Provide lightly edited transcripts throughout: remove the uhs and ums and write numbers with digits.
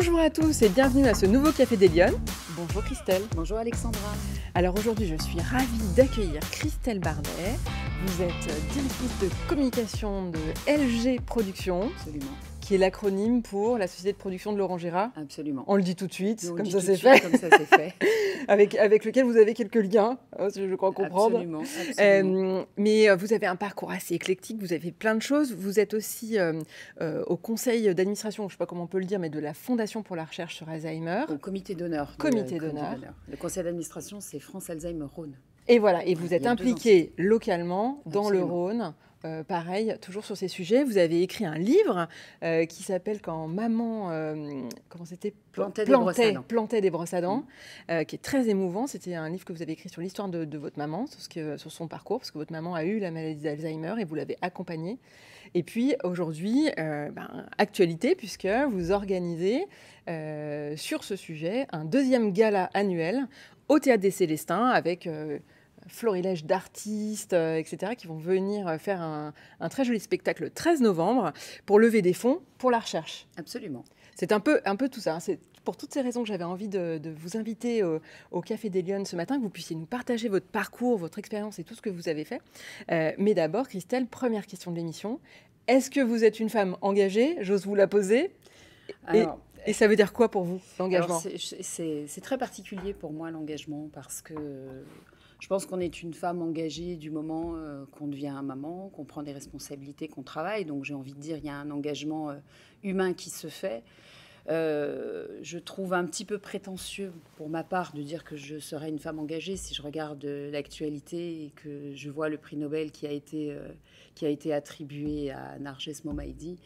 Bonjour à tous et bienvenue à ce nouveau Café des Lyonnes. Bonjour Christelle. Bonjour Alexandra. Alors aujourd'hui, je suis ravie d'accueillir Christelle Bardet. Vous êtes directrice de communication de LG Productions. Absolument. Qui est l'acronyme pour la société de production de Laurent Gérard. Absolument. On le dit tout de suite, Nous, comme ça c'est fait. Avec lequel vous avez quelques liens, si je crois comprendre. Absolument. Mais vous avez un parcours assez éclectique, vous avez fait plein de choses. Vous êtes aussi au conseil d'administration, je ne sais pas comment on peut le dire, mais de la Fondation pour la recherche sur Alzheimer. Au comité d'honneur. Comité d'honneur. Le conseil d'administration, c'est France Alzheimer Rhône. Et voilà, et vous êtes impliqué localement dans Absolument. le Rhône. Pareil, toujours sur ces sujets. Vous avez écrit un livre qui s'appelle « Quand maman plantait des brosses à dents », qui est très émouvant. C'était un livre que vous avez écrit sur l'histoire de votre maman, sur son parcours, parce que votre maman a eu la maladie d'Alzheimer et vous l'avez accompagnée. Et puis aujourd'hui, actualité, puisque vous organisez sur ce sujet un deuxième gala annuel au Théâtre des Célestins avec... florilège d'artistes, etc., qui vont venir faire un très joli spectacle le 13 novembre pour lever des fonds pour la recherche. Absolument. C'est un peu tout ça. C'est pour toutes ces raisons que j'avais envie de vous inviter au Café des Lyonnes ce matin, que vous puissiez nous partager votre parcours, votre expérience et tout ce que vous avez fait. Mais d'abord, Christelle, première question de l'émission. Est-ce que vous êtes une femme engagée ? J'ose vous la poser. Et ça veut dire quoi pour vous, l'engagement ? C'est très particulier pour moi, l'engagement, parce que... Je pense qu'on est une femme engagée du moment qu'on devient maman, qu'on prend des responsabilités, qu'on travaille. Donc j'ai envie de dire, il y a un engagement humain qui se fait. Je trouve un petit peu prétentieux pour ma part de dire que je serais une femme engagée si je regarde l'actualité et que je vois le prix Nobel qui a été attribué à Narges Mohammadi.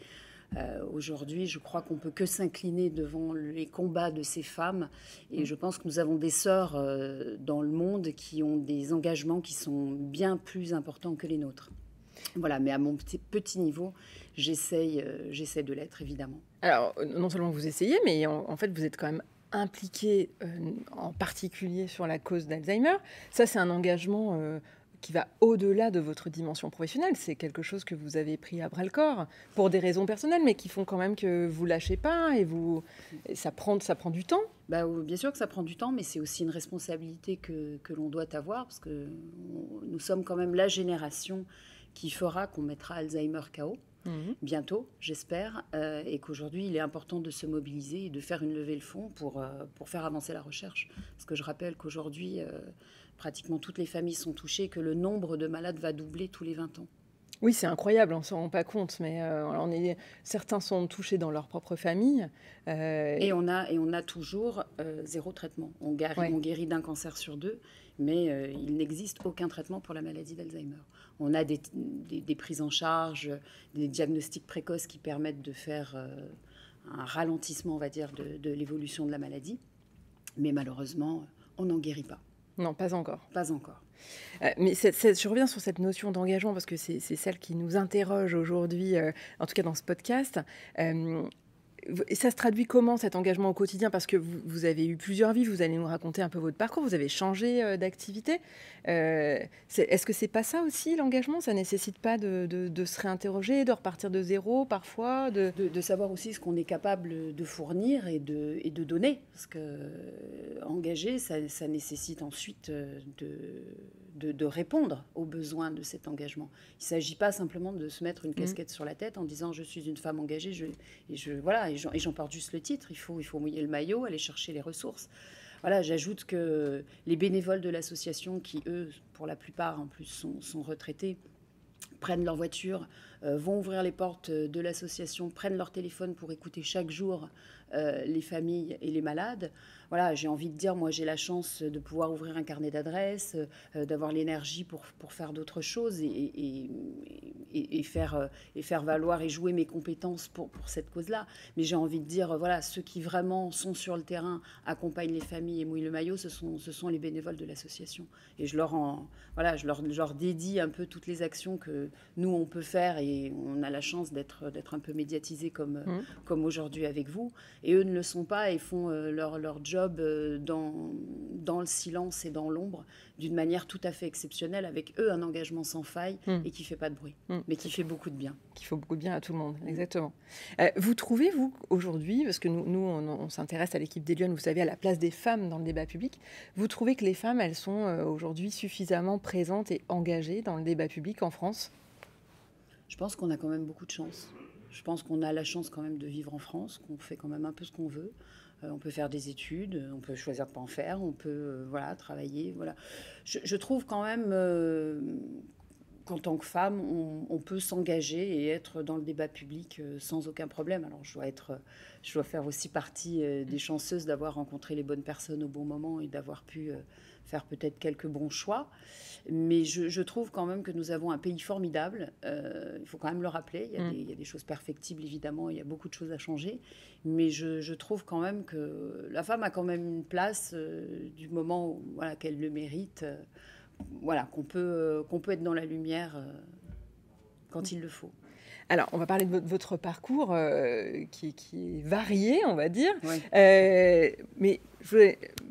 Aujourd'hui, je crois qu'on ne peut que s'incliner devant les combats de ces femmes. Et je pense que nous avons des sœurs dans le monde qui ont des engagements qui sont bien plus importants que les nôtres. Voilà, mais à mon petit niveau, j'essaie de l'être, évidemment. Alors, non seulement vous essayez, mais en fait, vous êtes quand même impliqué en particulier sur la cause d'Alzheimer. Ça, c'est un engagement... qui va au-delà de votre dimension professionnelle. C'est quelque chose que vous avez pris à bras-le-corps pour des raisons personnelles, mais qui font quand même que vous lâchez pas et ça prend du temps. Bien sûr que ça prend du temps, mais c'est aussi une responsabilité que l'on doit avoir, parce que nous sommes quand même la génération qui fera qu'on mettra Alzheimer KO. Bientôt, j'espère, et qu'aujourd'hui, il est important de se mobiliser et de faire une levée de fonds pour faire avancer la recherche. Parce que je rappelle qu'aujourd'hui, pratiquement toutes les familles sont touchées, que le nombre de malades va doubler tous les 20 ans. Oui, c'est incroyable, on ne s'en rend pas compte, mais certains sont touchés dans leur propre famille. Et on a toujours zéro traitement. On guérit d'un cancer sur 2, mais il n'existe aucun traitement pour la maladie d'Alzheimer. On a des prises en charge, des diagnostics précoces qui permettent de faire un ralentissement, on va dire, de l'évolution de la maladie. Mais malheureusement, on n'en guérit pas. Non, pas encore. Pas encore. Mais je reviens sur cette notion d'engagement parce que c'est celle qui nous interroge aujourd'hui, en tout cas dans ce podcast. Et ça se traduit comment, cet engagement au quotidien ? Parce que vous avez eu plusieurs vies, vous allez nous raconter un peu votre parcours, vous avez changé d'activité. Est-ce que c'est pas ça aussi, l'engagement ? Ça nécessite pas de se réinterroger, de repartir de zéro parfois de savoir aussi ce qu'on est capable de fournir et de donner. Parce que engager, ça nécessite ensuite de répondre aux besoins de cet engagement. Il ne s'agit pas simplement de se mettre une casquette sur la tête en disant « je suis une femme engagée » et j'en porte juste le titre. Il faut mouiller le maillot, aller chercher les ressources. Voilà, j'ajoute que les bénévoles de l'association, qui eux, pour la plupart en plus, sont retraités, prennent leur voiture, vont ouvrir les portes de l'association, prennent leur téléphone pour écouter chaque jour les familles et les malades. Voilà, j'ai envie de dire, moi j'ai la chance de pouvoir ouvrir un carnet d'adresses, d'avoir l'énergie pour faire d'autres choses et faire valoir et jouer mes compétences pour cette cause-là. Mais j'ai envie de dire, voilà, ceux qui vraiment sont sur le terrain, accompagnent les familles et mouillent le maillot, ce sont les bénévoles de l'association. Et je leur dédie un peu toutes les actions que nous, on peut faire, et on a la chance d'être un peu médiatisés comme aujourd'hui avec vous. Et eux ne le sont pas et font leur job dans le silence et dans l'ombre d'une manière tout à fait exceptionnelle, avec eux un engagement sans faille et qui ne fait pas de bruit, mais qui fait beaucoup de bien. Qui fait beaucoup de bien à tout le monde, exactement. Vous trouvez, vous, aujourd'hui, parce que nous on s'intéresse à l'équipe des Lyonnes, vous savez, à la place des femmes dans le débat public, vous trouvez que les femmes, elles sont aujourd'hui suffisamment présentes et engagées dans le débat public en France? Je pense qu'on a quand même beaucoup de chance. Je pense qu'on a la chance quand même de vivre en France, qu'on fait quand même un peu ce qu'on veut. On peut faire des études, on peut choisir de ne pas en faire, on peut travailler. Voilà. Je trouve quand même qu'en tant que femme, on peut s'engager et être dans le débat public sans aucun problème. Alors, je dois faire aussi partie des chanceuses d'avoir rencontré les bonnes personnes au bon moment et d'avoir pu faire peut-être quelques bons choix. Mais je trouve quand même que nous avons un pays formidable. Il faut quand même le rappeler. Il y a des choses perfectibles, évidemment. Il y a beaucoup de choses à changer. Mais je trouve quand même que la femme a quand même une place du moment où, qu'elle le mérite. Qu'on peut être dans la lumière quand il le faut. Alors, on va parler de votre parcours qui est varié, on va dire. Oui. Mais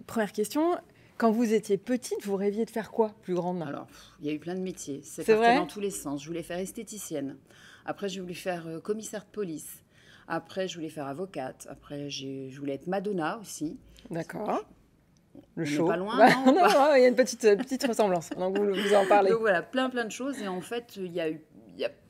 première question, quand vous étiez petite, vous rêviez de faire quoi plus grande? Alors, il y a eu plein de métiers. C'est parti vrai dans tous les sens. Je voulais faire esthéticienne. Après, je voulais faire commissaire de police. Après, je voulais faire avocate. Après, je voulais être Madonna aussi. D'accord. Le On show. n'est pas loin, non, non, il y a une petite ressemblance. Donc vous en parlez. Donc voilà, plein de choses. Et en fait, il y a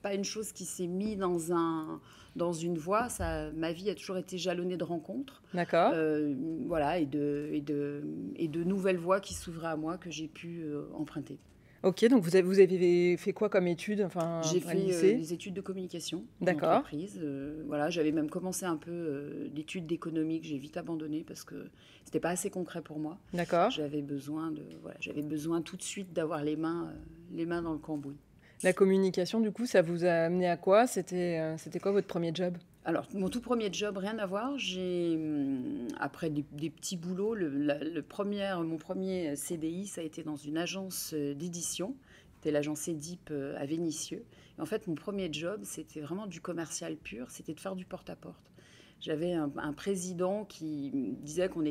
pas une chose qui s'est mise dans une voie. Ma vie a toujours été jalonnée de rencontres. D'accord. Et de nouvelles voies qui s'ouvraient à moi que j'ai pu emprunter. Ok, donc vous avez fait quoi comme études? J'ai fait des études de communication en entreprise. J'avais même commencé un peu d'études d'économie que j'ai vite abandonné parce que c'était pas assez concret pour moi. D'accord. J'avais besoin tout de suite d'avoir les mains dans le cambouis. La communication, du coup, ça vous a amené à quoi? C'était quoi votre premier job? Alors, mon tout premier job, rien à voir. Après des petits boulots, mon premier CDI, ça a été dans une agence d'édition. C'était l'agence Édipe à Vénissieux. Et en fait, mon premier job, c'était vraiment du commercial pur. C'était de faire du porte-à-porte. J'avais un président qui disait qu'on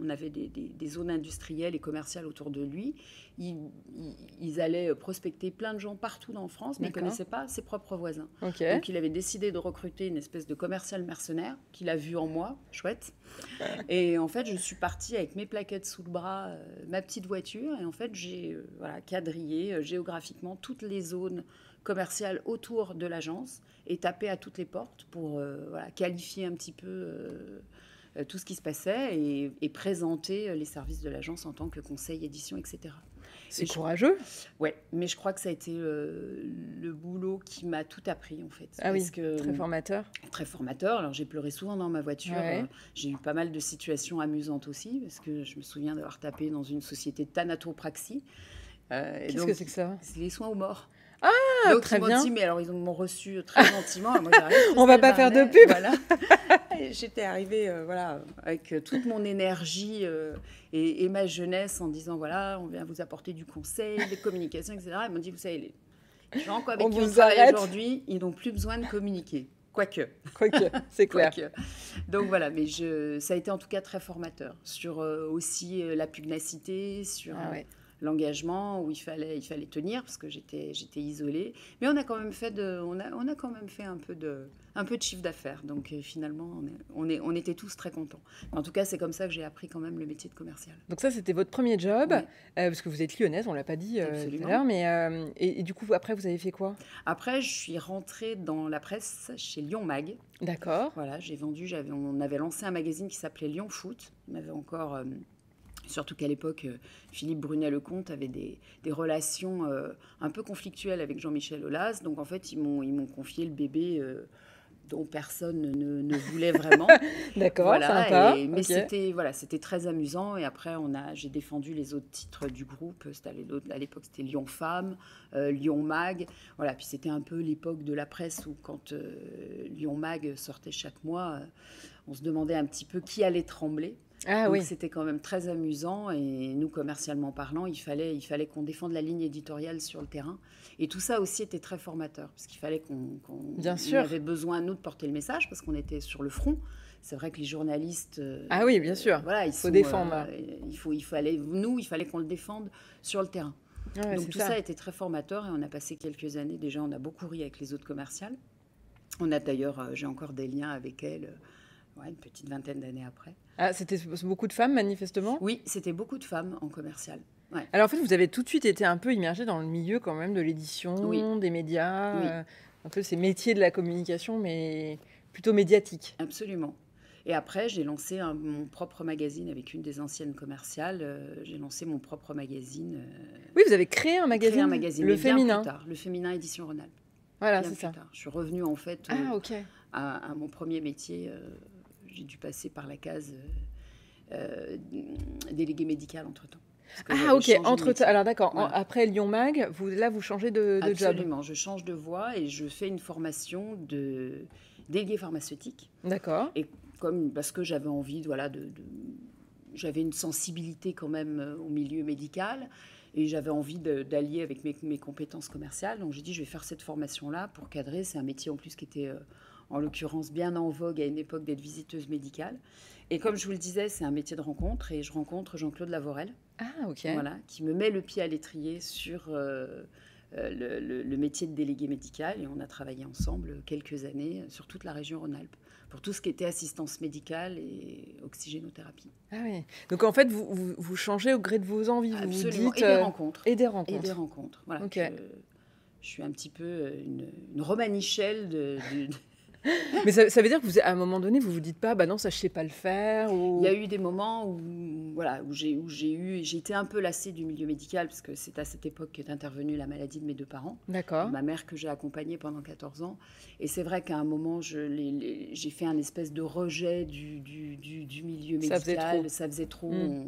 avait des zones industrielles et commerciales autour de lui. Ils allaient prospecter plein de gens partout en France, mais ils ne connaissaient pas ses propres voisins. Okay. Donc, il avait décidé de recruter une espèce de commercial mercenaire qu'il a vu en moi, chouette. Et en fait, je suis partie avec mes plaquettes sous le bras, ma petite voiture. Et en fait, j'ai quadrillé géographiquement toutes les zones commerciales autour de l'agence et tapé à toutes les portes pour qualifier un petit peu tout ce qui se passait et présenter les services de l'agence en tant que conseil, édition, etc. C'est courageux. Oui, mais je crois que ça a été le boulot qui m'a tout appris, en fait. Ah oui, très formateur. Très formateur. Alors, j'ai pleuré souvent dans ma voiture. Ouais. J'ai eu pas mal de situations amusantes aussi, parce que je me souviens d'avoir tapé dans une société de thanatopraxie. Qu'est-ce que c'est que ça? C'est les soins aux morts. Ah, donc, très ils m'ont bien. dit, mais alors, ils m'ont reçu très gentiment. Moi, on va pas faire de pub. Voilà. J'étais arrivée avec toute mon énergie et ma jeunesse en disant, voilà, on vient vous apporter du conseil, des communications, etc. Ils m'ont dit, vous savez, les gens avec qui on travaille aujourd'hui, ils n'ont plus besoin de communiquer. Quoique, c'est clair. Donc voilà, mais ça a été en tout cas très formateur sur aussi la pugnacité, sur... l'engagement où il fallait tenir parce que j'étais isolée, mais on a quand même fait un peu de chiffre d'affaires, donc finalement on était tous très contents. En tout cas, c'est comme ça que j'ai appris quand même le métier de commercial. Donc ça, c'était votre premier job, parce que vous êtes lyonnaise, on l'a pas dit tout à l'heure, mais et du coup après vous avez fait quoi? Après, je suis rentrée dans la presse chez Lyon Mag. D'accord. Voilà, on avait lancé un magazine qui s'appelait Lyon Foot. On avait encore surtout qu'à l'époque, Philippe Brunet-Lecomte avait des relations un peu conflictuelles avec Jean-Michel Aulas. Donc, en fait, ils m'ont confié le bébé dont personne ne voulait vraiment. D'accord, sympa. Mais c'était très amusant. Et après, j'ai défendu les autres titres du groupe. À l'époque, c'était Lyon Femmes, Lyon Mag. Voilà, puis c'était un peu l'époque de la presse où quand Lyon Mag sortait chaque mois, on se demandait un petit peu qui allait trembler. Ah Donc oui, c'était quand même très amusant et nous, commercialement parlant, il fallait qu'on défende la ligne éditoriale sur le terrain. Et tout ça aussi était très formateur parce qu'il fallait bien on sûr. avait besoin, nous, de porter le message parce qu'on était sur le front. C'est vrai que les journalistes, Ah oui, bien sûr. voilà, Faut défendre. il fallait qu'on le défende sur le terrain. Ouais, Donc c'est tout ça ça. a été très formateur et on a passé quelques années. Déjà, on a beaucoup ri avec les autres commerciales. On a d'ailleurs, j'ai encore des liens avec elles, ouais, une petite vingtaine d'années après. Ah, c'était beaucoup de femmes, manifestement. Oui, c'était beaucoup de femmes en commercial. Ouais. Alors en fait, vous avez tout de suite été un peu immergé dans le milieu quand même de Oui, l'édition, des médias, oui, un peu ces métiers de la communication, mais plutôt médiatiques. absolument. Et après, j'ai lancé mon propre magazine avec une des anciennes commerciales. J'ai lancé mon propre magazine, Oui, vous avez créé un créé un magazine, magazine, le mais bien plus féminin. tard, le Féminin Édition Rhône-Alpes. Voilà, Bien c'est plus ça. tard. Je suis revenue en fait Ah, ok. à mon premier métier. J'ai dû passer par la case délégué médical entre-temps. Parce que Ah, j'avais ok. changé de métier. Alors d'accord. Voilà. Après Lyon Mag, vous changez de job. Absolument. Je change de voie et je fais une formation de délégué pharmaceutique. D'accord. Et parce que j'avais envie, voilà, j'avais une sensibilité quand même au milieu médical et j'avais envie d'allier avec mes compétences commerciales. Donc j'ai dit, je vais faire cette formation-là pour cadrer. C'est un métier en plus qui était, en l'occurrence, bien en vogue à une époque d'être visiteuse médicale. Et comme je vous le disais, c'est un métier de rencontre et je rencontre Jean-Claude Lavorel, Ah, ok. voilà, qui me met le pied à l'étrier sur le métier de délégué médical. Et on a travaillé ensemble quelques années sur toute la région Rhône-Alpes pour tout ce qui était assistance médicale et oxygénothérapie. Ah oui. Donc en fait, vous changez au gré de vos envies. Vous vous Absolument. dites Et des rencontres. et des Et rencontres. des rencontres. Voilà. Ok. Je suis un petit peu une romanichelle Mais ça veut dire que à un moment donné, vous vous dites pas, bah non, ça je sais pas le faire Il ou. y a eu des moments où, voilà, j'ai été un peu lassée du milieu médical parce que c'est à cette époque qu'est intervenue la maladie de mes deux parents. D'accord. Ma mère que j'ai accompagnée pendant 14 ans. Et c'est vrai qu'à un moment, j'ai fait un espèce de rejet du milieu Ça faisait médical. trop. Ça faisait trop. Mm.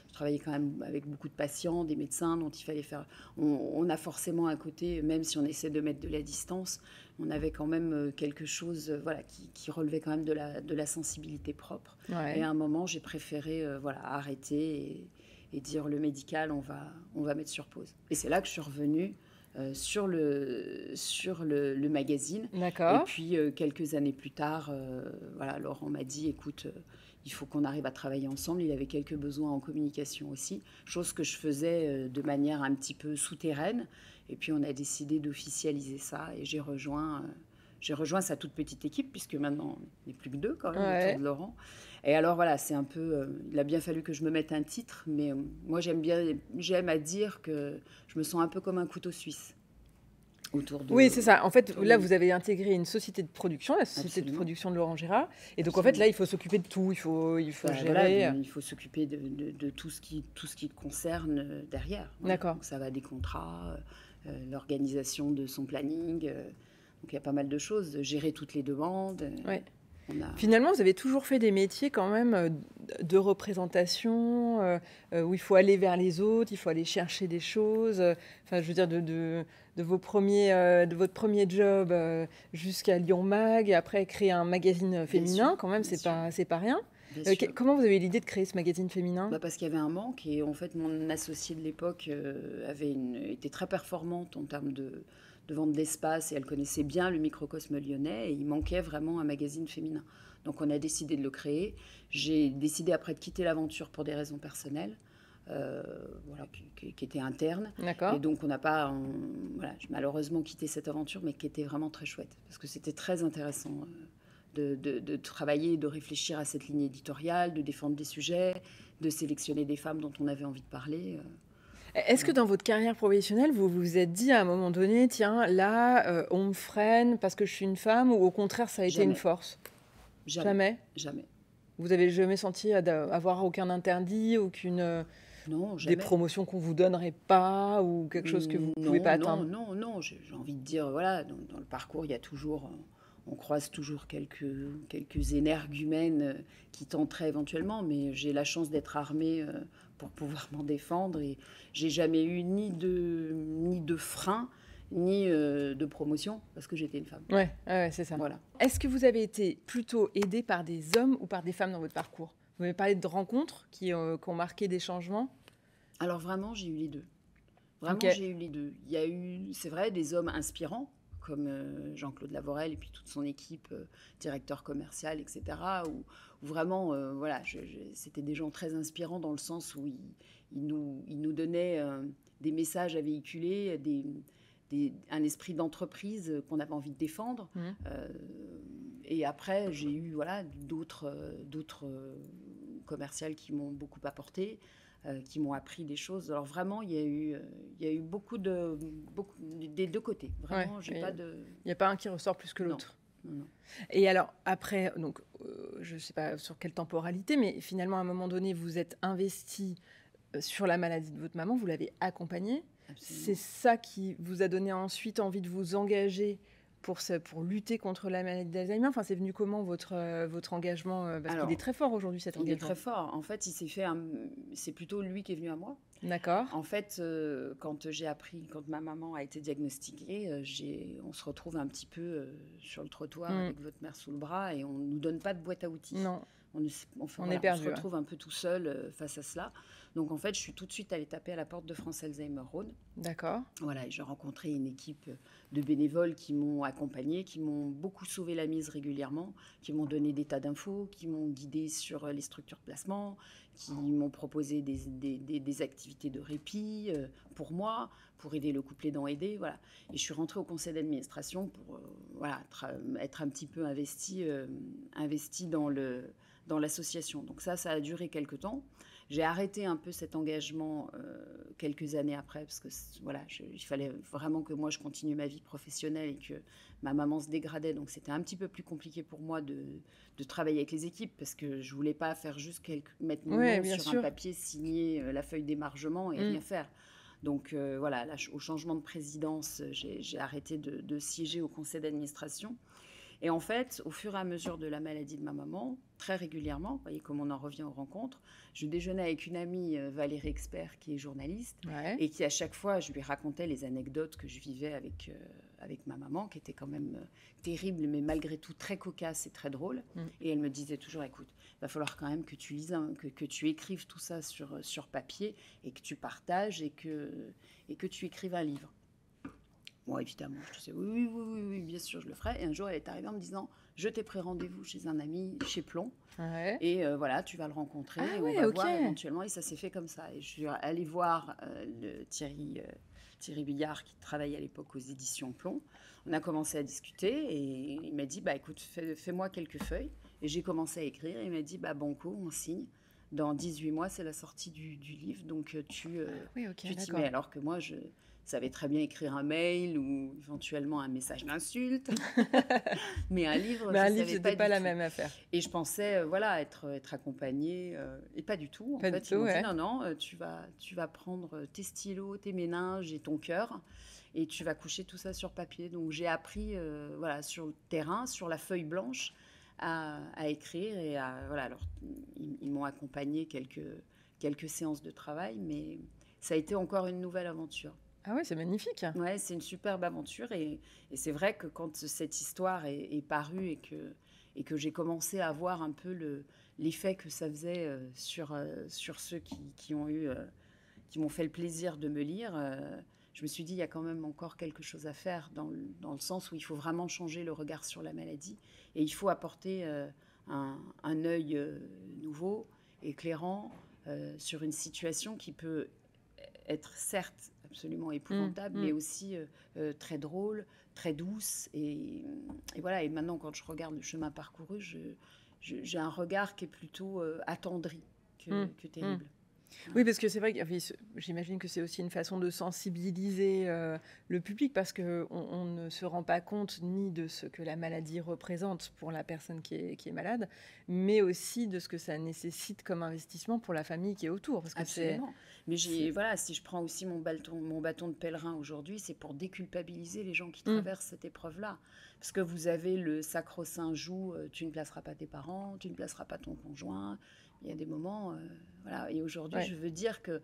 Je travaillais quand même avec beaucoup de patients, des médecins dont il fallait faire. On a forcément un côté, même si on essaie de mettre de la distance, on avait quand même quelque chose, voilà, qui relevait quand même de la sensibilité propre. Ouais. Et à un moment, j'ai préféré voilà, arrêter et dire le médical, on va mettre sur pause. Et c'est là que je suis revenue sur le magazine. Et D'accord. puis, quelques années plus tard, voilà, Laurent m'a dit, écoute, il faut qu'on arrive à travailler ensemble. Il avait quelques besoins en communication aussi, chose que je faisais de manière un petit peu souterraine. Et puis, on a décidé d'officialiser ça et j'ai rejoint sa toute petite équipe, puisque maintenant, on n'est plus que deux quand même Ouais. autour de Laurent. Et alors voilà, c'est un peu... il a bien fallu que je me mette un titre, mais moi j'aime à dire que je me sens un peu comme un couteau suisse autour de... Oui, c'est ça. En fait, autour là, de- vous avez intégré une société de production, la société de Absolument. production de Laurent Gérard. Et donc, en fait, là, il faut s'occuper de tout. Il faut Bah, gérer. voilà, il faut s'occuper de tout ce qui concerne derrière. Voilà. D'accord. Donc ça va des contrats, l'organisation de son planning. Donc il y a pas mal de choses. Gérer toutes les demandes. Ouais. On a... Finalement, vous avez toujours fait des métiers quand même de représentation, où il faut aller vers les autres, il faut aller chercher des choses. Enfin, je veux dire, de votre premier job jusqu'à Lyon Mag, et après créer un magazine féminin, sûr, quand même, bien c'est pas rien. Bien sûr. Comment vous avez eu l'idée de créer ce magazine féminin? Bah parce qu'il y avait un manque et en fait mon associée de l'époque était très performante en termes de vente d'espace et elle connaissait bien le microcosme lyonnais et il manquait vraiment un magazine féminin. Donc on a décidé de le créer. J'ai décidé après de quitter l'aventure pour des raisons personnelles, voilà, qui étaient internes. D'accord. Et donc on n'a pas, voilà, j'ai malheureusement quitté cette aventure mais qui était vraiment très chouette parce que c'était très intéressant. De travailler et de réfléchir à cette ligne éditoriale, de défendre des sujets, de sélectionner des femmes dont on avait envie de parler. Est-ce que dans votre carrière professionnelle, vous vous êtes dit à un moment donné, tiens, là, on me freine parce que je suis une femme, ou au contraire, ça a été une Jamais. force? Jamais. Jamais. Vous avez jamais senti avoir aucun interdit, aucune Non, des jamais. promotions qu'on vous donnerait pas, ou quelque chose que vous pouvez pas atteindre? Non. J'ai envie de dire, voilà, dans le parcours, il y a toujours... On croise toujours quelques énergumènes qui tenteraient éventuellement, mais j'ai la chance d'être armée pour pouvoir m'en défendre. Et j'ai jamais eu ni de frein, ni de promotion, parce que j'étais une femme. Ouais, c'est ça. Voilà. Est-ce que vous avez été plutôt aidée par des hommes ou par des femmes dans votre parcours? Vous avez parlé de rencontres qui ont marqué des changements? Alors vraiment, j'ai eu les deux. Vraiment, Ok. j'ai eu les deux. Il y a eu, c'est vrai, des hommes inspirants, comme Jean-Claude Lavorel et puis toute son équipe, directeur commercial, etc., où vraiment, voilà, c'était des gens très inspirants dans le sens où ils nous donnaient des messages à véhiculer, un esprit d'entreprise qu'on avait envie de défendre. Mhm. Et après, j'ai eu voilà, d'autres commerciales qui m'ont beaucoup apporté, qui m'ont appris des choses. Alors vraiment, il y a eu beaucoup des deux côtés. Vraiment, Ouais, j'ai il pas de... n'y a pas un qui ressort plus que Non, l'autre. non. Et alors, après, donc, je ne sais pas sur quelle temporalité, mais finalement, à un moment donné, vous êtes investi sur la maladie de votre maman, vous l'avez accompagnée. Absolument. C'est ça qui vous a donné ensuite envie de vous engager pour lutter contre la maladie d'Alzheimer. Enfin, c'est venu comment votre engagement Parce qu'il Alors, est très fort aujourd'hui, cet il est engagement. très fort. En fait, c'est plutôt lui qui est venu à moi. D'accord. En fait, quand ma maman a été diagnostiquée, on se retrouve un petit peu sur le trottoir avec votre mère sous le bras et on ne nous donne pas de boîte à outils. Non, On est perdu. On se retrouve un peu tout seul face à cela. Donc en fait, je suis tout de suite allée taper à la porte de France Alzheimer Rhône. D'accord. Voilà, et j'ai rencontré une équipe de bénévoles qui m'ont accompagnée, qui m'ont beaucoup sauvé la mise régulièrement, qui m'ont donné des tas d'infos, qui m'ont guidée sur les structures de placement, qui m'ont proposé des activités de répit pour moi, pour aider le couple aidant aidé. Voilà. Et je suis rentrée au conseil d'administration pour voilà, être un petit peu investie dans l'association. Donc ça a duré quelques temps. J'ai arrêté un peu cet engagement quelques années après, parce que voilà, il fallait vraiment que moi je continue ma vie professionnelle et que ma maman se dégradait. Donc c'était un petit peu plus compliqué pour moi de travailler avec les équipes, parce que je voulais pas faire juste mettre mon nom sur un papier, signer la feuille d'émargement et rien faire. Donc voilà, là, au changement de présidence, j'ai arrêté de siéger au conseil d'administration. Et en fait, au fur et à mesure de la maladie de ma maman, très régulièrement, vous voyez comme on en revient aux rencontres, je déjeunais avec une amie, Valérie Expert, qui est journaliste, et qui à chaque fois, je lui racontais les anecdotes que je vivais avec ma maman, qui étaient quand même terribles, mais malgré tout très cocasses et très drôles. Et elle me disait toujours, écoute, il va falloir quand même que tu lises, que tu écrives tout ça sur papier, et que tu partages, et que tu écrives un livre. Moi, évidemment, je disais oui, bien sûr, je le ferai. Et un jour, elle est arrivée en me disant, je t'ai pris rendez-vous chez un ami, chez Plomb. Ouais. Et voilà, tu vas le rencontrer et on va voir éventuellement. Et ça s'est fait comme ça. Et je suis allée voir Thierry Billard, qui travaillait à l'époque aux éditions Plomb. On a commencé à discuter et il m'a dit, bah écoute, fais-moi quelques feuilles. Et j'ai commencé à écrire. Et il m'a dit, bah banco, on signe. Dans 18 mois, c'est la sortie du livre. Donc tu t'y mets. Alors que moi, je savais très bien écrire un mail ou éventuellement un message d'insulte. Mais un livre, c'était pas la même affaire. Et je pensais, voilà, être accompagnée. Et pas du tout. En fait, ils m'ont dit, non, tu vas prendre tes stylos, tes méninges et ton cœur. Et tu vas coucher tout ça sur papier. Donc j'ai appris, voilà, sur le terrain, sur la feuille blanche, à écrire. Et voilà, alors, ils m'ont accompagnée quelques séances de travail. Mais ça a été encore une nouvelle aventure. Ah ouais, c'est magnifique. Ouais, c'est une superbe aventure et c'est vrai que quand cette histoire est parue et que j'ai commencé à voir un peu l'effet que ça faisait sur ceux qui m'ont fait le plaisir de me lire, je me suis dit il y a quand même encore quelque chose à faire dans le sens où il faut vraiment changer le regard sur la maladie et il faut apporter un œil nouveau, éclairant sur une situation qui peut être certes absolument épouvantable, mais aussi très drôle, très douce. Et voilà, et maintenant, quand je regarde le chemin parcouru, j'ai un regard qui est plutôt attendri que terrible. Oui, parce que c'est vrai que j'imagine que c'est aussi une façon de sensibiliser le public, parce qu'on ne se rend pas compte ni de ce que la maladie représente pour la personne qui est malade, mais aussi de ce que ça nécessite comme investissement pour la famille qui est autour. Parce que absolument. Mais voilà, si je prends aussi mon bâton de pèlerin aujourd'hui, c'est pour déculpabiliser les gens qui traversent cette épreuve-là. Parce que vous avez le sacro-saint joug, tu ne placeras pas tes parents, tu ne placeras pas ton conjoint. Il y a des moments, voilà. Et aujourd'hui, je veux dire que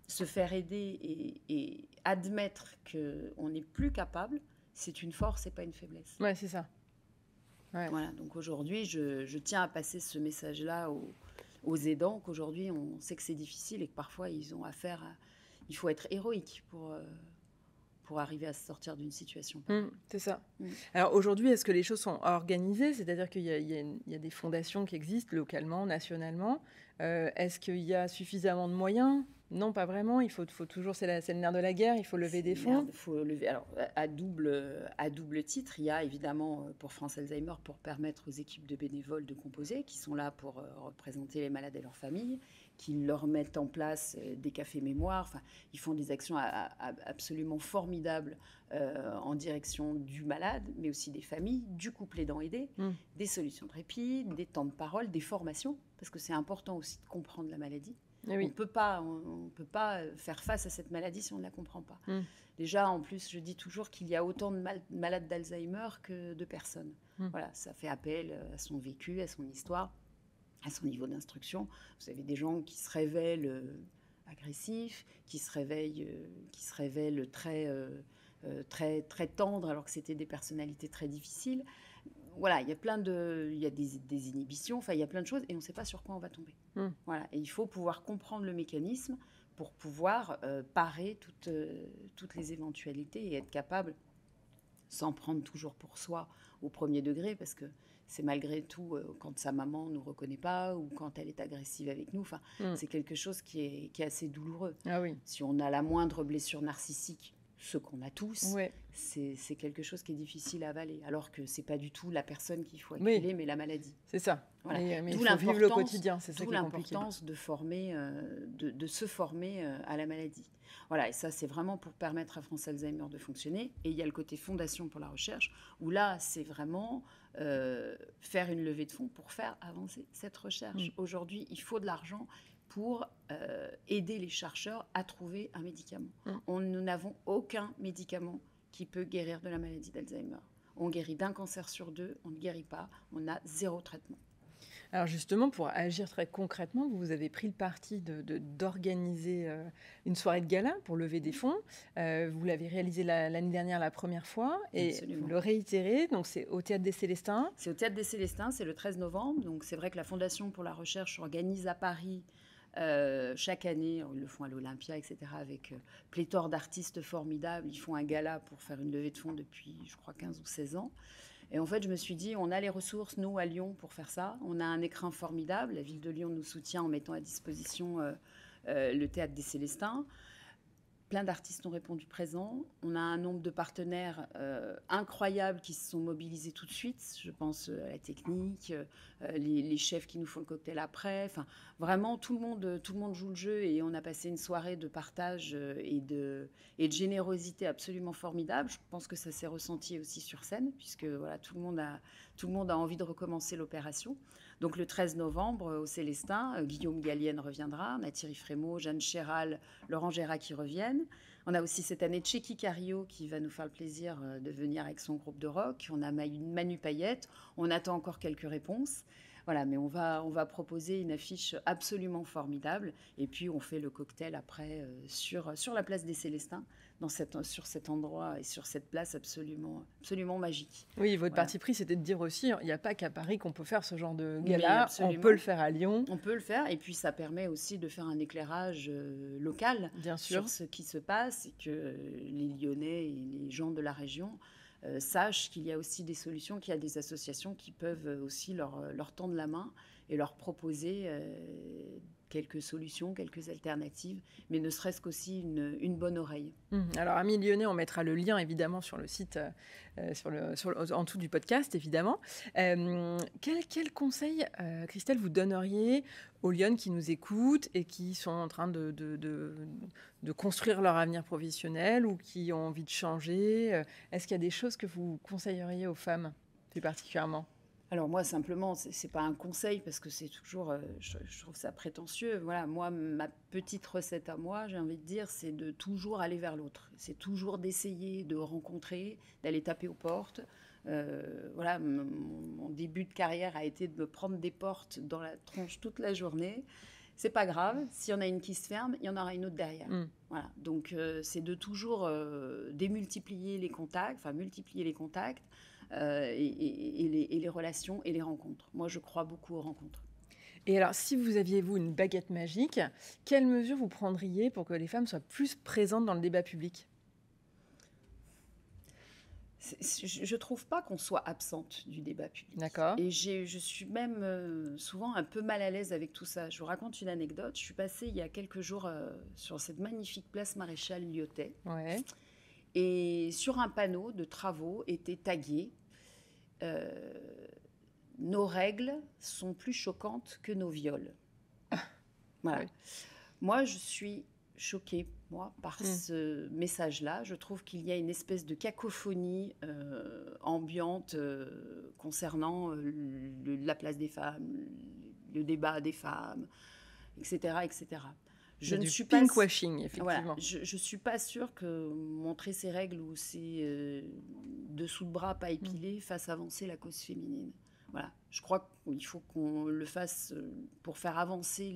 se faire aider et admettre qu'on n'est plus capable, c'est une force et pas une faiblesse. Ouais, c'est ça. Ouais. Voilà, donc aujourd'hui, je tiens à passer ce message-là aux aidants qu'aujourd'hui on sait que c'est difficile et que parfois il faut être héroïque pour arriver à se sortir d'une situation pareille. C'est ça. Alors aujourd'hui, est-ce que les choses sont organisées? C'est-à-dire qu'il y a des fondations qui existent localement, nationalement. Est-ce qu'il y a suffisamment de moyens? Non, pas vraiment. Il faut toujours, c'est le nerf de la guerre, il faut lever des fonds. Il faut lever. Alors, à double titre, il y a évidemment pour France Alzheimer, pour permettre aux équipes de bénévoles de composer, qui sont là pour représenter les malades et leurs familles, qui leur mettent en place des cafés mémoire. Enfin, ils font des actions absolument formidables en direction du malade, mais aussi des familles, du couple aidant aidé, des solutions de répit, des temps de parole, des formations, parce que c'est important aussi de comprendre la maladie. On ne peut pas faire face à cette maladie si on ne la comprend pas. Déjà, en plus, je dis toujours qu'il y a autant de malades d'Alzheimer que de personnes. Voilà, ça fait appel à son vécu, à son histoire, à son niveau d'instruction. Vous avez des gens qui se révèlent agressifs, qui se révèlent très tendres, alors que c'était des personnalités très difficiles. Voilà, il y a des inhibitions, enfin il y a plein de choses et on ne sait pas sur quoi on va tomber. Voilà, et il faut pouvoir comprendre le mécanisme pour pouvoir parer toutes les éventualités et être capable, sans prendre toujours pour soi au premier degré, parce que c'est malgré tout quand sa maman ne nous reconnaît pas ou quand elle est agressive avec nous, c'est quelque chose qui est assez douloureux. Ah oui. Si on a la moindre blessure narcissique, ce qu'on a tous, c'est quelque chose qui est difficile à avaler, alors que c'est pas du tout la personne qu'il faut acculer, mais la maladie. C'est ça. Voilà. Mais il faut vivre le quotidien, c'est ça qui est compliqué. D'où l'importance de se former à la maladie. Voilà, et ça c'est vraiment pour permettre à France Alzheimer de fonctionner. Et il y a le côté fondation pour la recherche, où là c'est vraiment faire une levée de fonds pour faire avancer cette recherche. Aujourd'hui, il faut de l'argent pour aider les chercheurs à trouver un médicament. Nous n'avons aucun médicament qui peut guérir de la maladie d'Alzheimer. On guérit d'un cancer sur 2, on ne guérit pas, on a 0 traitement. Alors justement, pour agir très concrètement, vous avez pris le parti d'organiser une soirée de gala pour lever des fonds. Vous l'avez réalisé l'année dernière la première fois et Absolument. Vous le réitérez. Donc c'est au Théâtre des Célestins. C'est au Théâtre des Célestins, c'est le 13 novembre. Donc c'est vrai que la Fondation pour la recherche organise à Paris chaque année, ils le font à l'Olympia, etc., avec pléthore d'artistes formidables. Ils font un gala pour faire une levée de fonds depuis, je crois, 15 ou 16 ans. Et en fait, je me suis dit, on a les ressources, nous, à Lyon, pour faire ça. On a un écrin formidable. La ville de Lyon nous soutient en mettant à disposition le Théâtre des Célestins. Plein d'artistes ont répondu présent. On a un nombre de partenaires incroyables qui se sont mobilisés tout de suite. Je pense à la technique, les chefs qui nous font le cocktail après. Enfin, vraiment, tout le monde joue le jeu et on a passé une soirée de partage et de générosité absolument formidable. Je pense que ça s'est ressenti aussi sur scène, puisque voilà, tout le monde a envie de recommencer l'opération. Donc le 13 novembre, au Célestin, Guillaume Gallienne reviendra, on a Thierry Frémaux, Jeanne Chéral, Laurent Gérard qui reviennent. On a aussi cette année Tchéky Cario qui va nous faire le plaisir de venir avec son groupe de rock. On a Manu Payette. On attend encore quelques réponses. Voilà, mais on va proposer une affiche absolument formidable. Et puis, on fait le cocktail après sur la place des Célestins, sur cet endroit et sur cette place absolument magique. Oui, votre parti pris, c'était de dire aussi, il n'y a pas qu'à Paris qu'on peut faire ce genre de gala. On peut le faire à Lyon. On peut le faire. Et puis, ça permet aussi de faire un éclairage local sur ce qui se passe et que les Lyonnais et les gens de la région sachent qu'il y a aussi des solutions, qu'il y a des associations qui peuvent aussi leur tendre la main et leur proposer quelques solutions, quelques alternatives, mais ne serait-ce qu'aussi une bonne oreille. Alors, amis lyonnais, on mettra le lien évidemment sur le site, en dessous du podcast, évidemment. Quel conseil, Christelle, vous donneriez aux Lyonnes qui nous écoutent et qui sont en train de construire leur avenir professionnel ou qui ont envie de changer? Est-ce qu'il y a des choses que vous conseilleriez aux femmes, plus particulièrement? Alors moi, simplement, c'est pas un conseil parce que c'est toujours, je trouve ça prétentieux. Voilà, moi, ma petite recette à moi, j'ai envie de dire, c'est de toujours aller vers l'autre. C'est toujours d'essayer de rencontrer, d'aller taper aux portes. Voilà, mon début de carrière a été de me prendre des portes dans la tronche toute la journée. C'est pas grave, s'il y en a une qui se ferme, il y en aura une autre derrière. Voilà, donc c'est de toujours multiplier les contacts, et les relations et les rencontres. Moi, je crois beaucoup aux rencontres. Et alors, si vous aviez, vous, une baguette magique, quelles mesures vous prendriez pour que les femmes soient plus présentes dans le débat public? Je trouve pas qu'on soit absente du débat public. D'accord. Et je suis même souvent un peu mal à l'aise avec tout ça. Je vous raconte une anecdote. Je suis passée il y a quelques jours sur cette magnifique place Maréchal Lyotet. Ouais. Et sur un panneau de travaux était tagué nos règles sont plus choquantes que nos viols. Voilà. Oui. Moi, je suis choquée, par ce message-là. Je trouve qu'il y a une espèce de cacophonie ambiante concernant la place des femmes, le débat des femmes, etc., etc. Je ne suis pas pinkwashing, effectivement. Voilà, je ne suis pas sûre que montrer ses règles ou ses dessous de bras pas épilés fasse avancer la cause féminine. Voilà, je crois qu'il faut qu'on le fasse pour faire avancer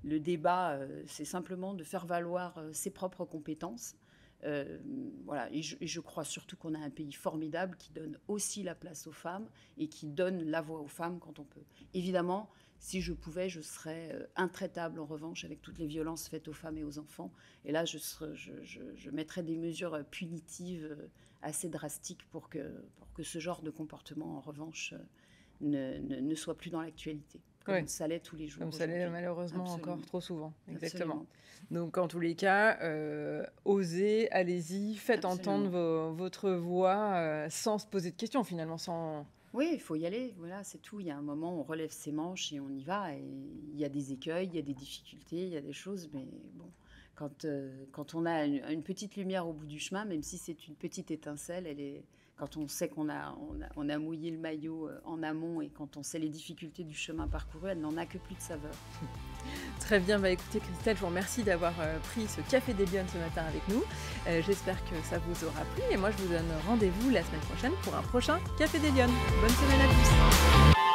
le débat. C'est simplement de faire valoir ses propres compétences. Voilà, et je crois surtout qu'on a un pays formidable qui donne aussi la place aux femmes et qui donne la voix aux femmes quand on peut. Évidemment, si je pouvais, je serais intraitable en revanche avec toutes les violences faites aux femmes et aux enfants. Et là, je mettrais des mesures punitives assez drastiques pour que ce genre de comportement, en revanche, ne soit plus dans l'actualité. Comme ça l'est tous les jours. Comme ça l'est malheureusement encore trop souvent. Exactement. Absolument. Donc, en tous les cas, osez, allez-y, faites entendre votre voix sans se poser de questions, finalement, sans... Oui, il faut y aller, voilà, c'est tout. Il y a un moment où on relève ses manches et on y va. Et il y a des écueils, il y a des difficultés, il y a des choses, mais bon, quand on a une petite lumière au bout du chemin, même si c'est une petite étincelle, quand on sait qu'on a mouillé le maillot en amont et quand on sait les difficultés du chemin parcouru, elle n'en a que plus de saveur. Très bien, écoutez Christelle, je vous remercie d'avoir pris ce Café des Lionnes ce matin avec nous. J'espère que ça vous aura plu et moi je vous donne rendez-vous la semaine prochaine pour un prochain Café des Lionnes. Bonne semaine à tous.